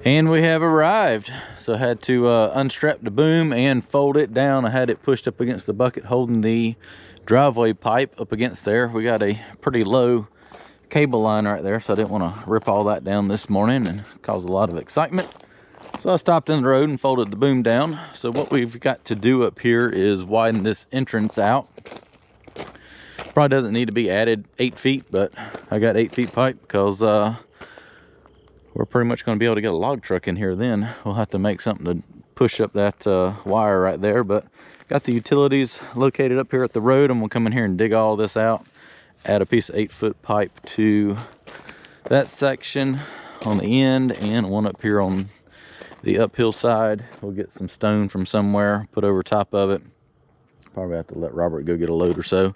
And we have arrived. So I had to unstrap the boom and fold it down. I had it pushed up against the bucket holding the driveway pipe up against there. We got a pretty low cable line right there, so I didn't want to rip all that down this morning and cause a lot of excitement. So I stopped in the road and folded the boom down. So what we've got to do up here is widen this entrance out. Probably doesn't need to be added 8 feet, but I got 8 feet pipe because we're pretty much going to be able to get a log truck in here. Then we'll have to make something to push up that wire right there. But got the utilities located up here at the road. I'm going to come in here and dig all this out, add a piece of 8-foot pipe to that section on the end and one up here on the uphill side. We'll get some stone from somewhere, put over top of it. Probably have to let Robert go get a load or so.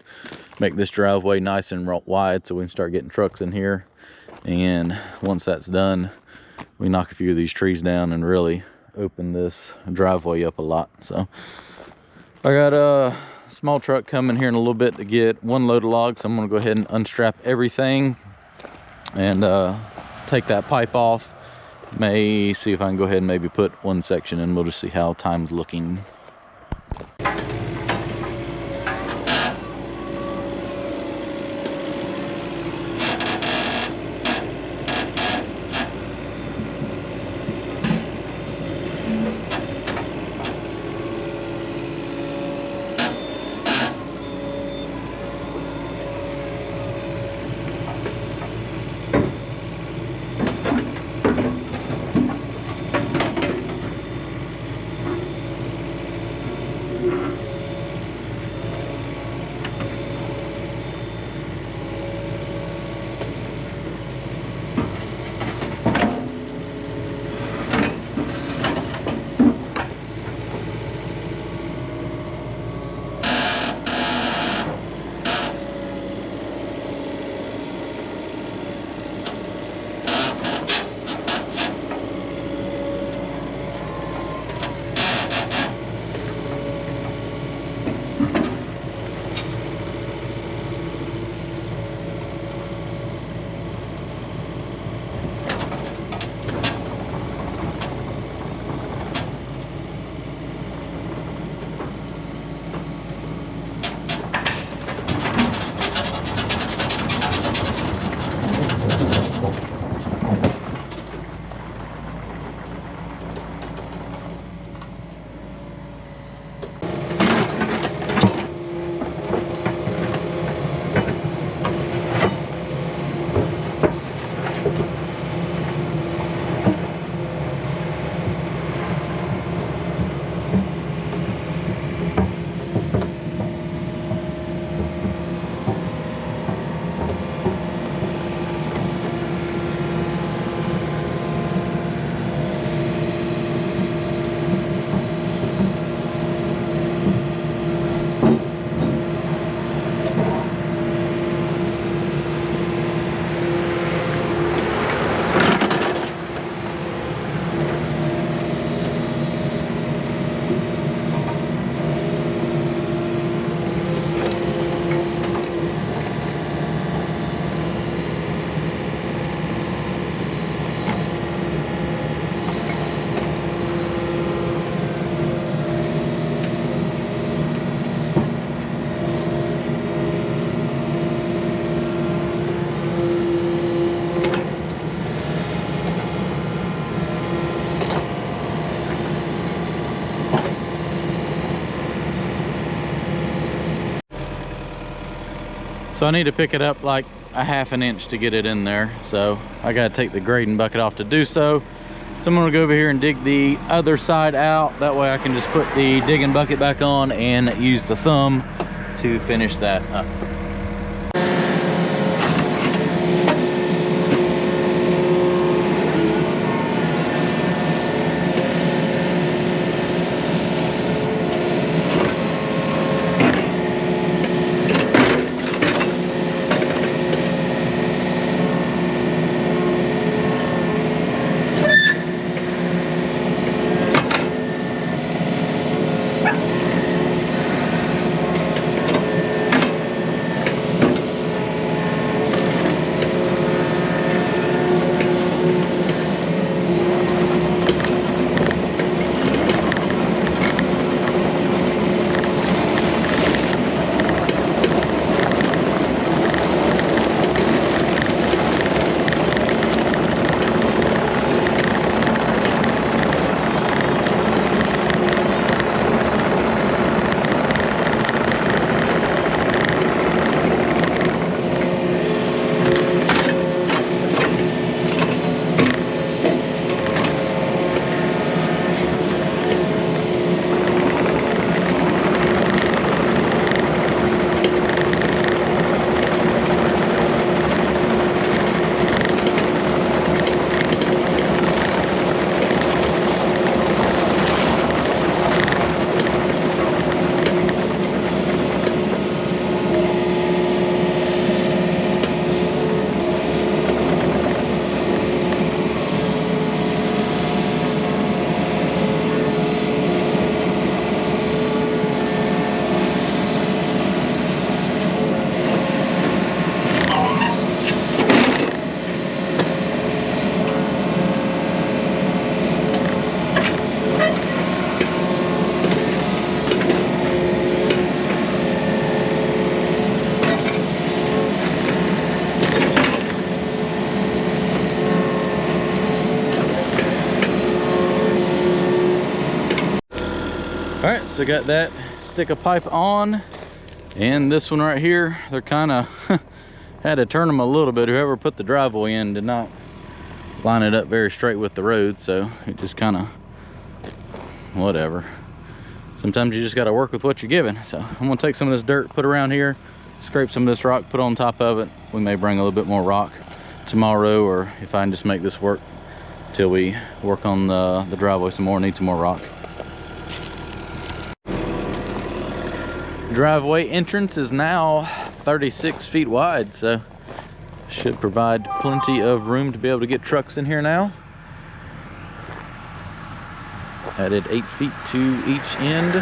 Make this driveway nice and wide so we can start getting trucks in here. And once that's done, we knock a few of these trees down and really open this driveway up a lot. So I got a small truck coming here in a little bit to get one load of logs. So I'm going to go ahead and unstrap everything and take that pipe off. May see if I can go ahead and maybe put one section in. We'll just see how time's looking. So I need to pick it up like a ½ inch to get it in there. So I gotta take the grading bucket off to do so. So I'm gonna go over here and dig the other side out. That way I can just put the digging bucket back on and use the thumb to finish that up. All right, so got that stick of pipe on, and this one right here, they're kind of had to turn them a little bit. Whoever put the driveway in did not line it up very straight with the road, so it just kind of whatever. Sometimes you just got to work with what you're given. So I'm gonna take some of this dirt, put around here, scrape some of this rock, put on top of it. We may bring a little bit more rock tomorrow, or if I can just make this work till we work on the driveway some more, need some more rock. Driveway entrance is now 36 feet wide, so should provide plenty of room to be able to get trucks in here now. Added 8 feet to each end.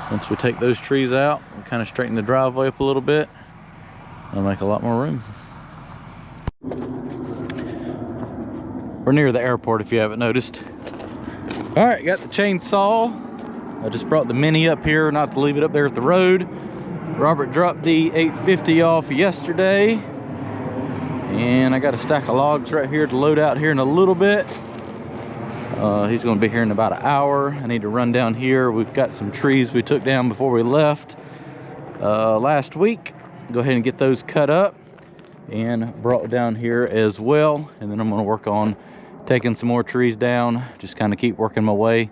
Once we take those trees out, we'll kind of straighten the driveway up a little bit. It'll make a lot more room. We're near the airport if you haven't noticed. All right, got the chainsaw. I just brought the Mini up here, not to leave it up there at the road. Robert dropped the 850 off yesterday, and I got a stack of logs right here to load out here in a little bit. He's going to be here in about an hour. I need to run down here. We've got some trees we took down before we left last week. Go ahead and get those cut up and brought down here as well, and then I'm going to work on taking some more trees down. Just kind of keep working my way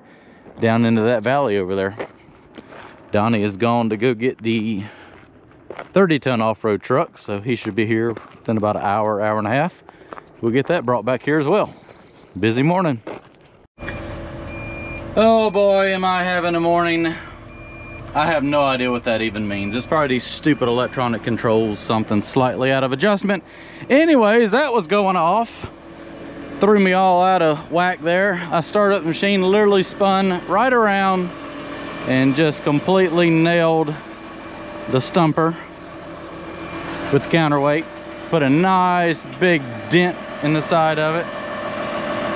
down into that valley over there. Donnie is gone to go get the 30-ton off-road truck, so he should be here within about an hour, hour and a half. We'll get that brought back here as well. Busy morning. Oh boy, am I having a morning. I have no idea what that even means. It's probably these stupid electronic controls, something slightly out of adjustment. Anyways, that was going off. Threw me all out of whack there. I started up the machine, literally spun right around and just completely nailed the stumper with the counterweight. Put a nice big dent in the side of it.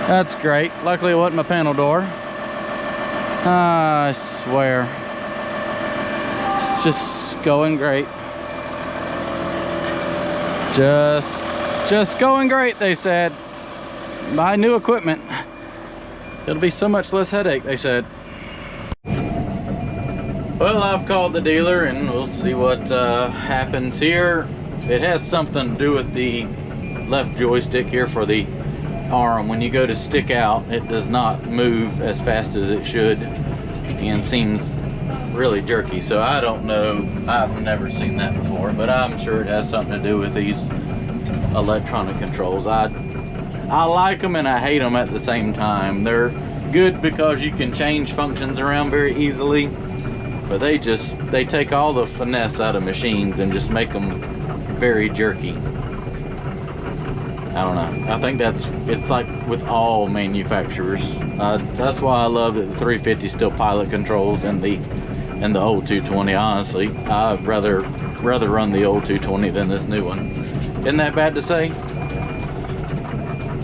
That's great. Luckily it wasn't my panel door. I swear. It's just going great. Just going great, they said. Buy new equipment. It'll be so much less headache, they said. Well, I've called the dealer and we'll see what happens here. It has something to do with the left joystick here for the arm. When you go to stick out, it does not move as fast as it should and seems really jerky. So I don't know, I've never seen that before, but I'm sure it has something to do with these electronic controls. I like them and I hate them at the same time. They're good because you can change functions around very easily, but they take all the finesse out of machines and just make them very jerky. I don't know. I think it's like with all manufacturers. That's why I love that the 350 still pilot controls and the old 220. Honestly, I'd rather run the old 220 than this new one. Isn't that bad to say?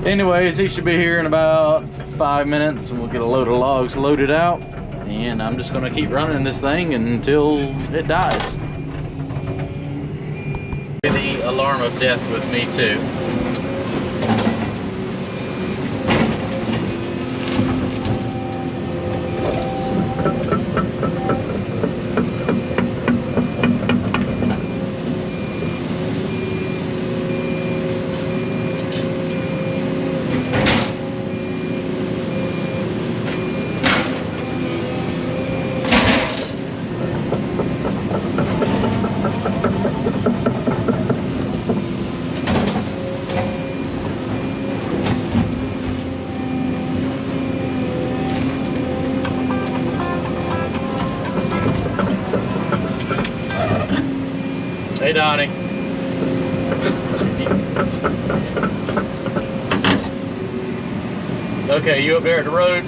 Anyways, he should be here in about 5 minutes and we'll get a load of logs loaded out, and I'm just gonna keep running this thing until it dies. The alarm of death with me too. Hey, Donnie. Okay, you up there at the road?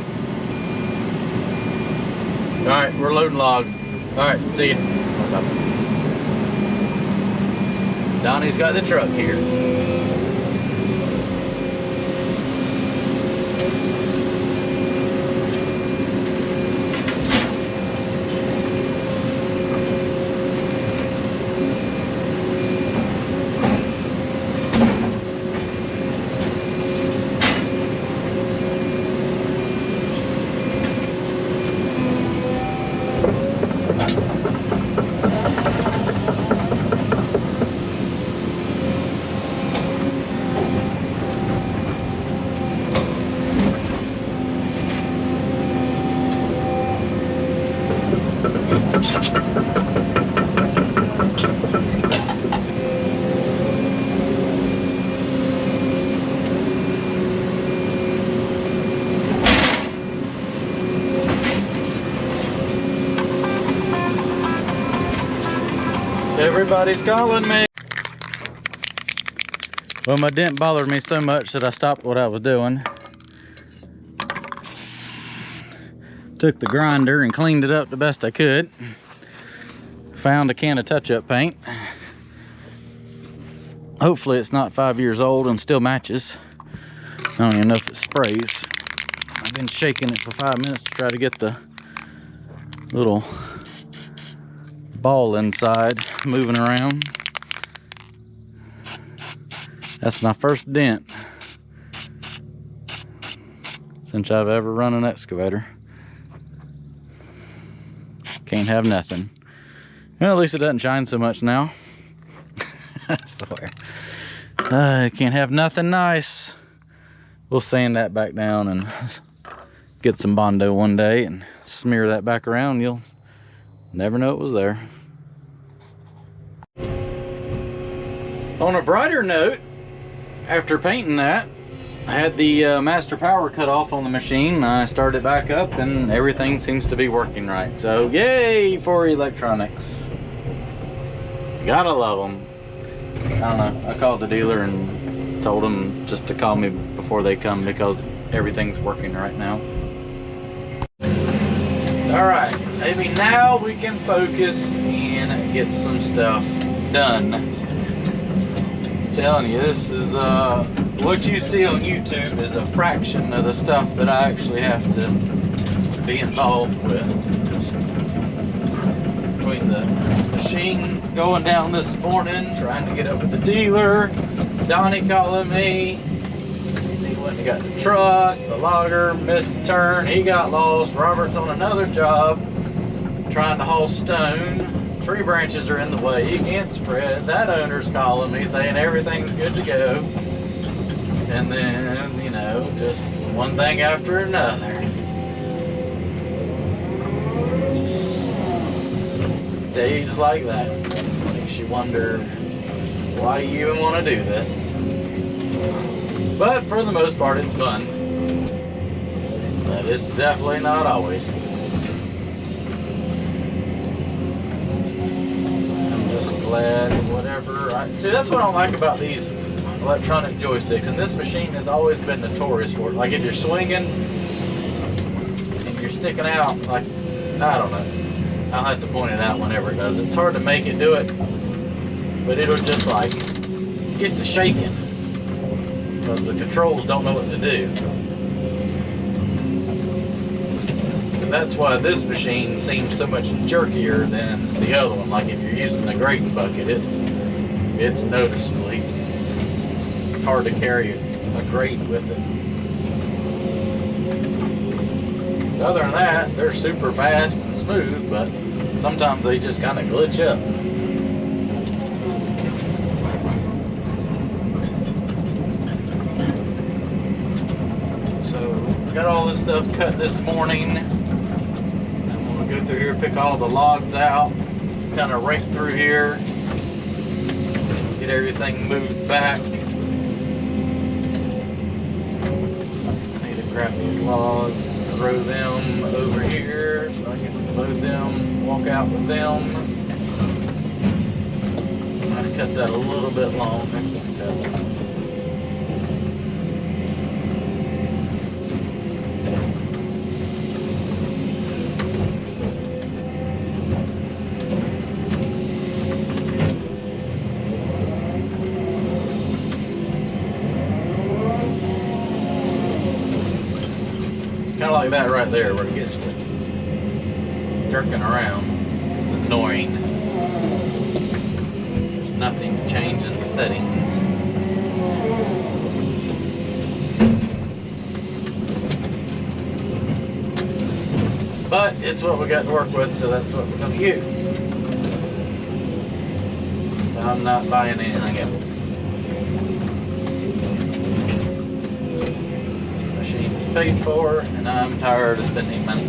All right, we're loading logs. All right, see ya. Donnie's got the truck here. Everybody's calling me. Well, my dent bothered me so much that I stopped what I was doing. Took the grinder and cleaned it up the best I could. Found a can of touch-up paint. Hopefully it's not 5 years old and still matches. I don't even know if it sprays. I've been shaking it for 5 minutes to try to get the little ball inside moving around. That's my first dent since I've ever run an excavator. Can't have nothing. Well, at least it doesn't shine so much now. I swear. Can't have nothing nice. We'll sand that back down and get some Bondo one day and smear that back around. You'll never know it was there. On a brighter note, after painting that, I had the master power cut off on the machine. I started back up and everything seems to be working right. So yay for electronics. Gotta love them. I don't know, I called the dealer and told them just to call me before they come because everything's working right now. Alright, maybe now we can focus and get some stuff done. I'm telling you, this is what you see on YouTube is a fraction of the stuff that I actually have to be involved with. Just between the machine going down this morning, trying to get up with the dealer, Donnie calling me, he went and got the truck, the logger missed the turn, he got lost, Robert's on another job trying to haul stone, tree branches are in the way, he can't spread, that owner's calling me saying everything's good to go, and then, you know, just one thing after another. Days like that, it makes you wonder why you even want to do this. But for the most part, it's fun. But it's definitely not always. I'm just glad whatever. See, that's what I don't like about these electronic joysticks. And this machine has always been notorious for it. Like if you're swinging and you're sticking out, like, I don't know. I'll have to point it out whenever it does. It's hard to make it do it, but it'll just like get to shaking because the controls don't know what to do. So that's why this machine seems so much jerkier than the other one. Like if you're using the grading bucket, it's noticeably. It's hard to carry a grate with it. Other than that, they're super fast and smooth, but sometimes they just kind of glitch up. So, got all this stuff cut this morning. I'm going to go through here, pick all the logs out, kind of rake through here, get everything moved back. I need to grab these logs, throw them over here so I can load them, walk out with them. I'm going to cut that a little bit long. Kind of like that right there where it gets to jerking around. It's annoying. There's nothing to change in the settings. But it's what we got to work with, so that's what we're going to use. So I'm not buying anything else. Paid for, and I'm tired of spending money.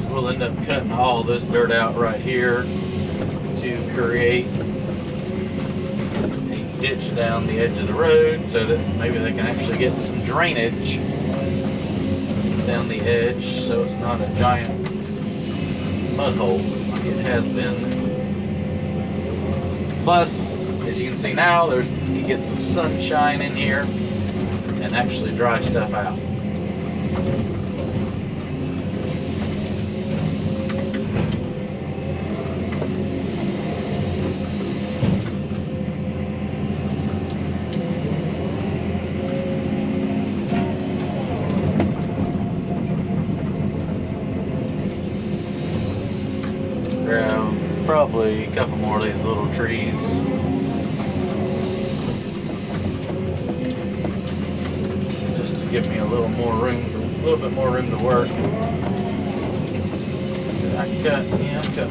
So the end up cutting all this dirt out right here to create a ditch down the edge of the road so that maybe they can actually get some drainage down the edge so it's not a giant mud hole like it has been. Plus, as you can see now, you get some sunshine in here and actually dry stuff out. Grab probably a couple more of these little trees. Just to give me a little more room, a little bit more room to work. I cut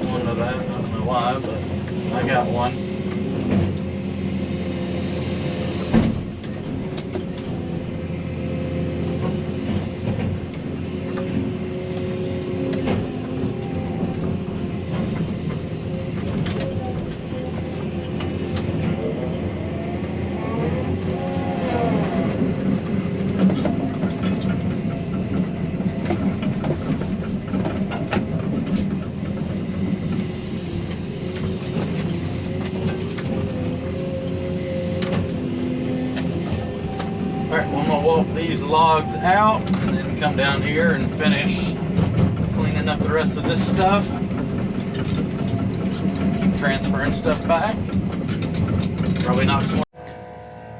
one of that. I don't know why, but I got one. Alright, well, I'm going to walk these logs out and then come down here and finish cleaning up the rest of this stuff. Transferring stuff back. Probably knock some.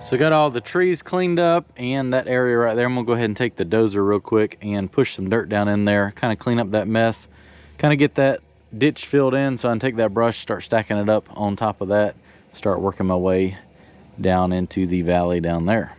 So I got all the trees cleaned up and that area right there. I'm going to go ahead and take the dozer real quick and push some dirt down in there. Kind of clean up that mess. Kind of get that ditch filled in so I can take that brush, start stacking it up on top of that. Start working my way down into the valley down there.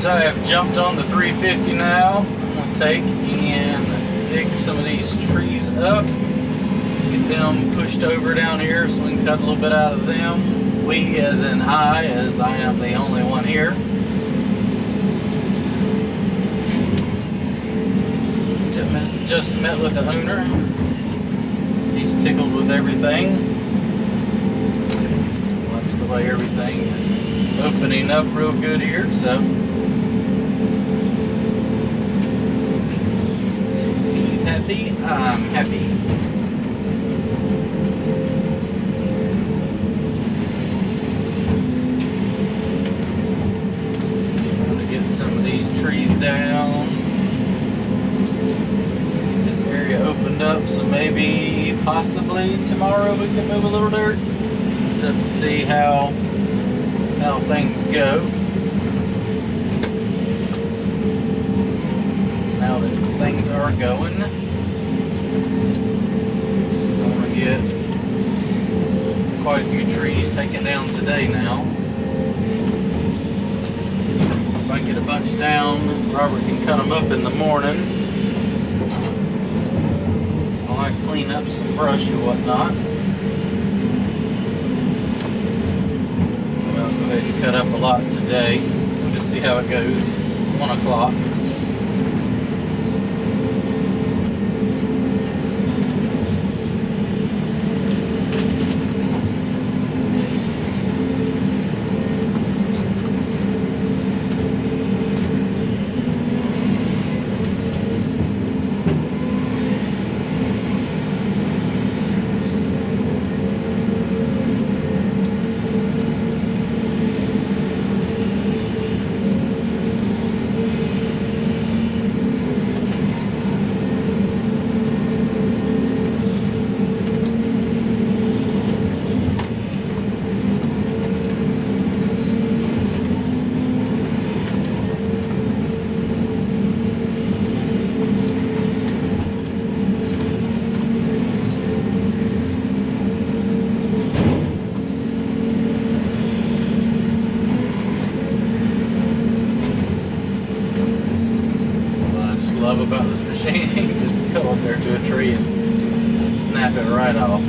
So I have jumped on the 350 now. I'm going to take and dig some of these trees up, get them pushed over down here so we can cut a little bit out of them. We as in I, as I am the only one here. Just met with the owner. He's tickled with everything. Likes the way everything is opening up real good here, so he's happy, I'm happy. Trying to get some of these trees down. Opened up, so maybe possibly tomorrow we can move a little dirt just to see how things go. Now that things are going, I want to get quite a few trees taken down today now. If I get a bunch down, Robert can cut them up in the morning. Clean up some brush and whatnot. I'll go ahead and cut up a lot today. We'll just see how it goes. 1 o'clock. About this machine, just go up there to a tree and snap it right off.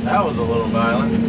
That was a little violent.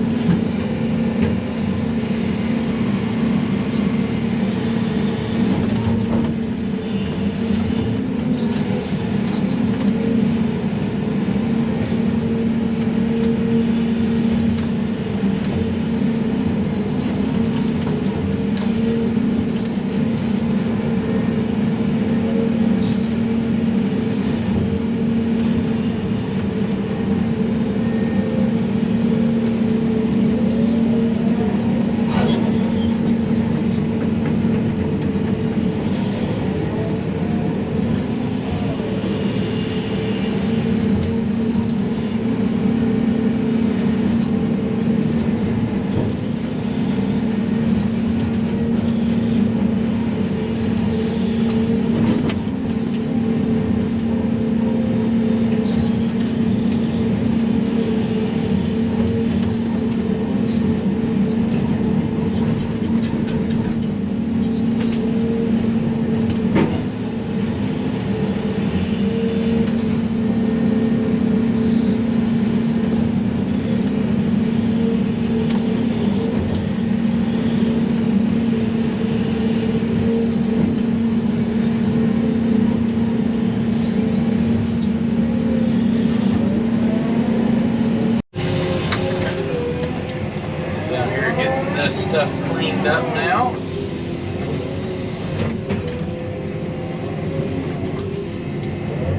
Stuff cleaned up now.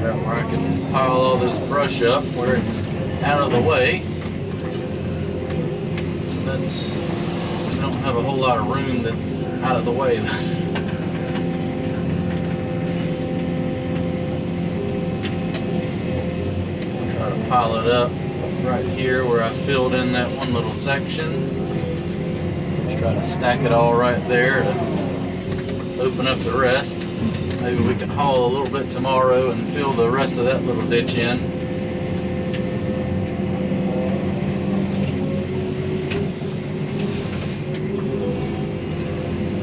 Where I can pile all this brush up where it's out of the way. We don't have a whole lot of room that's out of the way. I'll try to pile it up right here where I filled in that one little section. Try to stack it all right there to open up the rest. Maybe we can haul a little bit tomorrow and fill the rest of that little ditch in.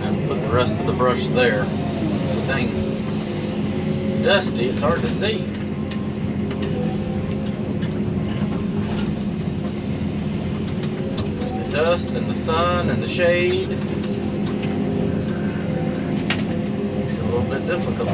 And put the rest of the brush there. It's so dang dusty, it's hard to see. The dust and the sun and the shade makes it a little bit difficult.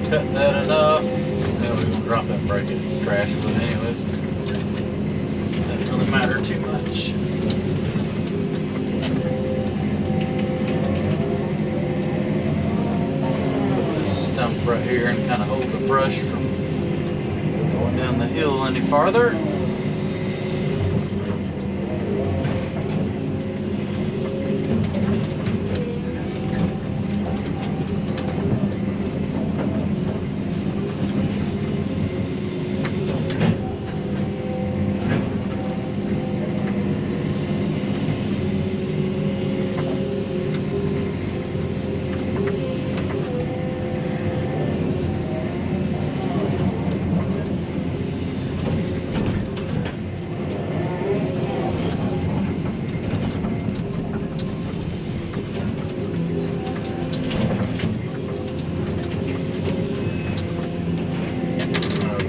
Cut that enough. Now we're gonna drop that brake. It's trash, but anyways, doesn't really matter too much. Put this stump right here and kind of hold the brush from going down the hill any farther.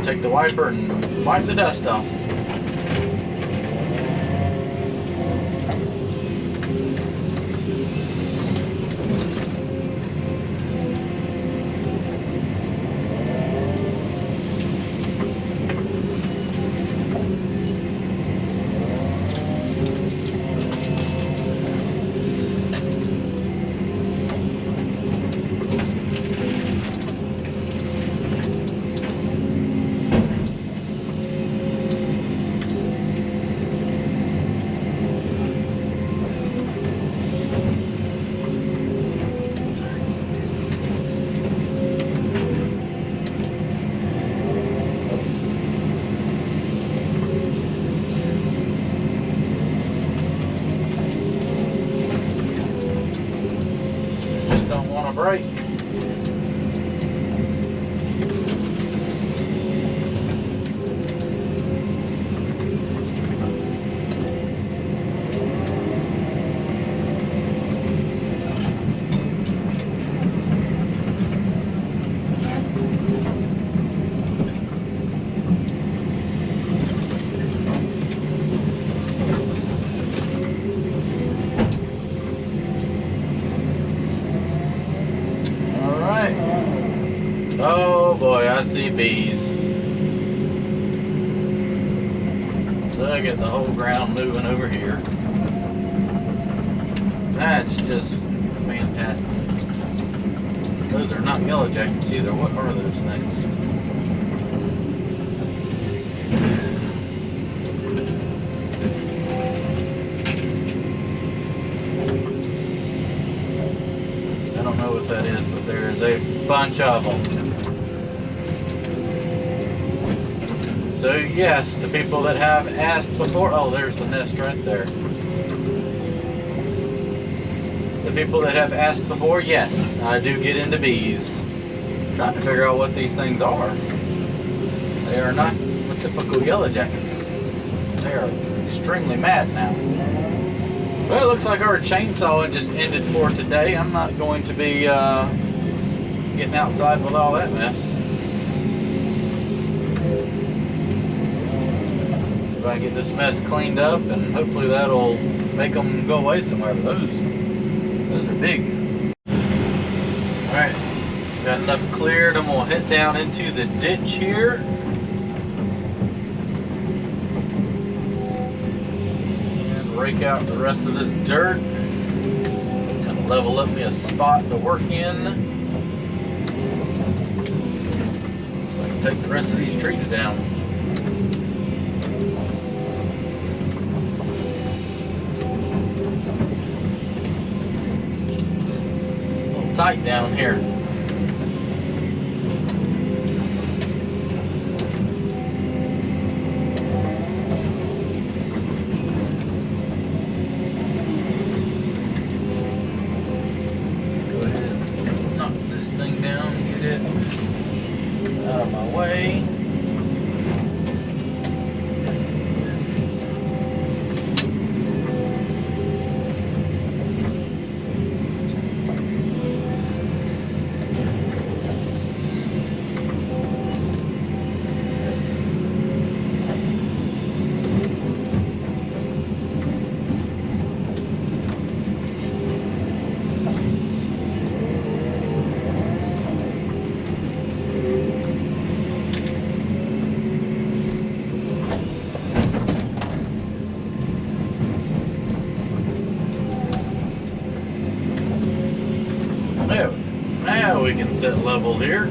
Take the wiper and wipe the dust off. Don't want to break. Oh boy, I see bees. Look at the whole ground moving over here. That's just fantastic. Those are not yellow jackets either. What are those things? I don't know what that is, but there's a bunch of them. So yes, the people that have asked before, oh, there's the nest right there. The people that have asked before, yes, I do get into bees. Trying to figure out what these things are. They are not the typical yellow jackets. They are extremely mad now. Well, it looks like our chainsawing just ended for today. I'm not going to be getting outside with all that mess. See if I can get this mess cleaned up, and hopefully that'll make them go away somewhere. But those are big. All right, got enough cleared, and we'll head down into the ditch here. Rake out the rest of this dirt, kind of level up me a spot to work in, so I can take the rest of these trees down. A little tight down here. Out of my way. Now we can set level here.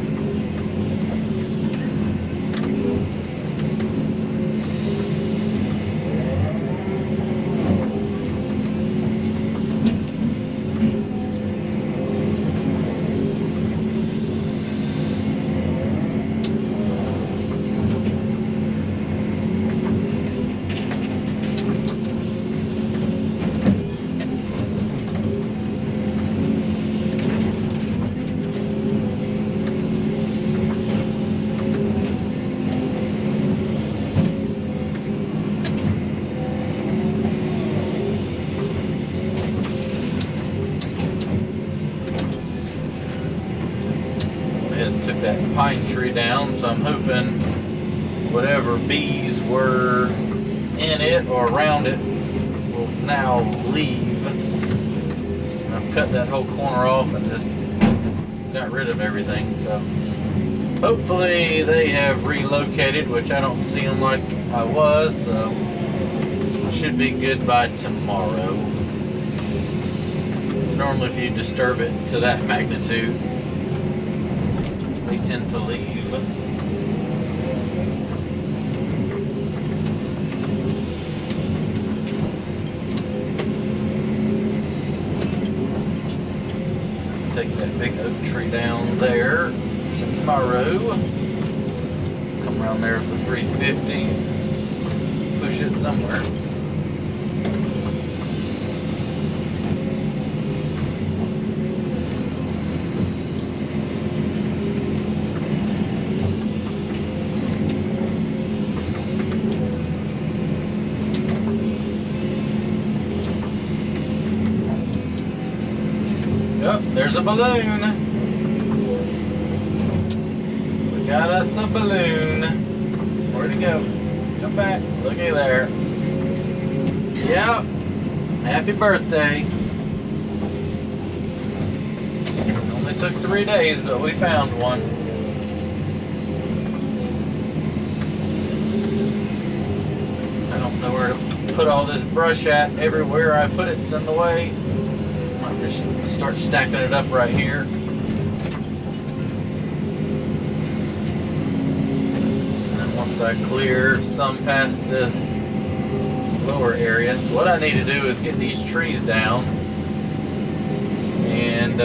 Took that pine tree down, so I'm hoping whatever bees were in it or around it will now leave. And I've cut that whole corner off and just got rid of everything, so hopefully they have relocated, which I don't see them like I was, so I should be good by tomorrow. Normally if you disturb it to that magnitude, they tend to leave. Take that big oak tree down there tomorrow. Come around there with the 350. Push it somewhere. Oh, there's a balloon. We got us a balloon. Where'd it go? Come back. Looky there. Yep. Happy birthday. Only took 3 days, but we found one. I don't know where to put all this brush at. Everywhere I put it's in the way. Just start stacking it up right here. And then once I clear some past this lower area, so what I need to do is get these trees down and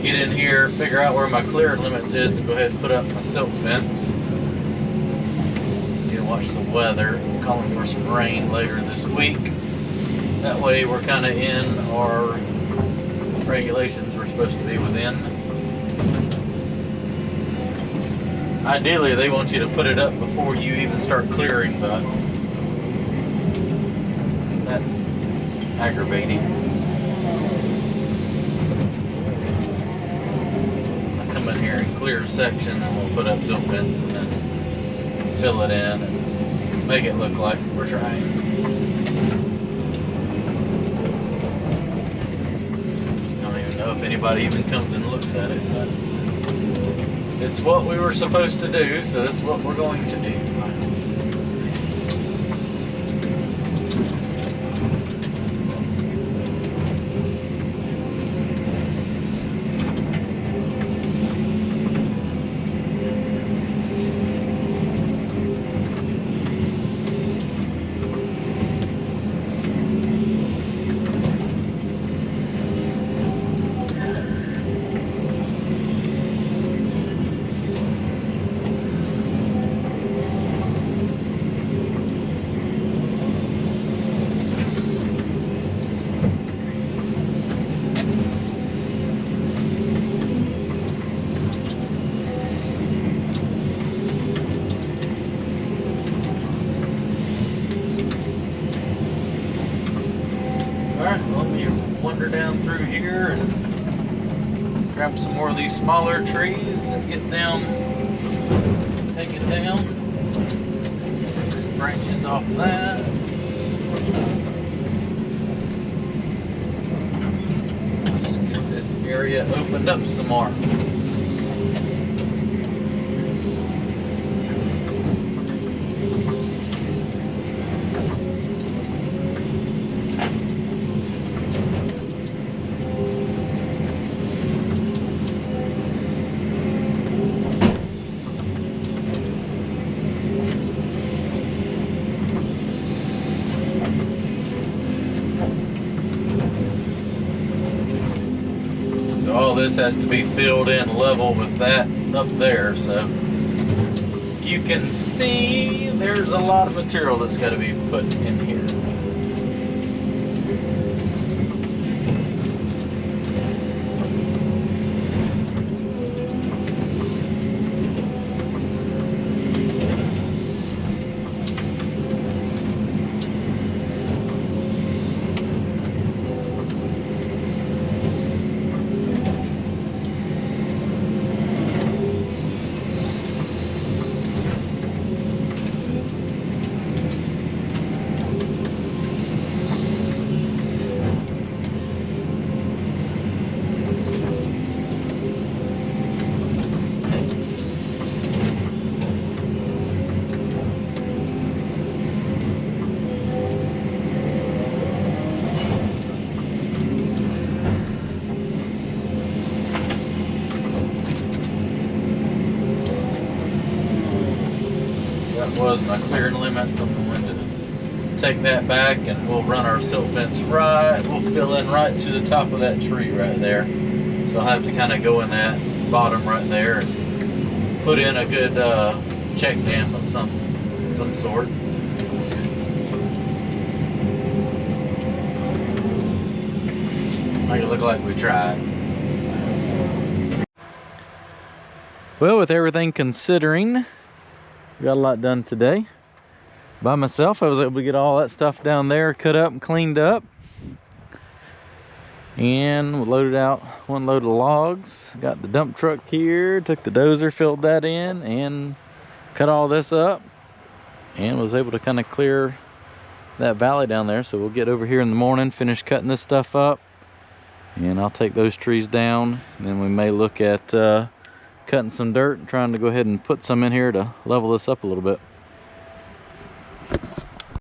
get in here, figure out where my clear limits is, and go ahead and put up my silk fence. You know, watch the weather, calling for some rain later this week. That way we're kind of in our regulations we're supposed to be within. Ideally, they want you to put it up before you even start clearing, but that's aggravating. I come in here and clear a section, and we'll put up silt fence and then fill it in and make it look like we're trying. I don't even know if anybody even comes and looks at it, but it's what we were supposed to do, so this is what we're going to do. Alright, let me wander down through here and grab some more of these smaller trees and get down, take it down, take some branches off that. Just get this area opened up some more. So all this has to be filled in level with that up there, so you can see there's a lot of material that's got to be put in here. Was my clearing limit, so I'm going to take that back and we'll run our silt fence right, we'll fill in right to the top of that tree right there. So I'll have to kind of go in that bottom right there and put in a good check dam of some sort. Make it look like we tried. Well, with everything considering, got a lot done today. By myself, I was able to get all that stuff down there cut up and cleaned up. And we loaded out one load of logs. Got the dump truck here, took the dozer, filled that in, and cut all this up. And was able to kind of clear that valley down there. So we'll get over here in the morning, finish cutting this stuff up. And I'll take those trees down. And then we may look at cutting some dirt and trying to go ahead and put some in here to level this up a little bit.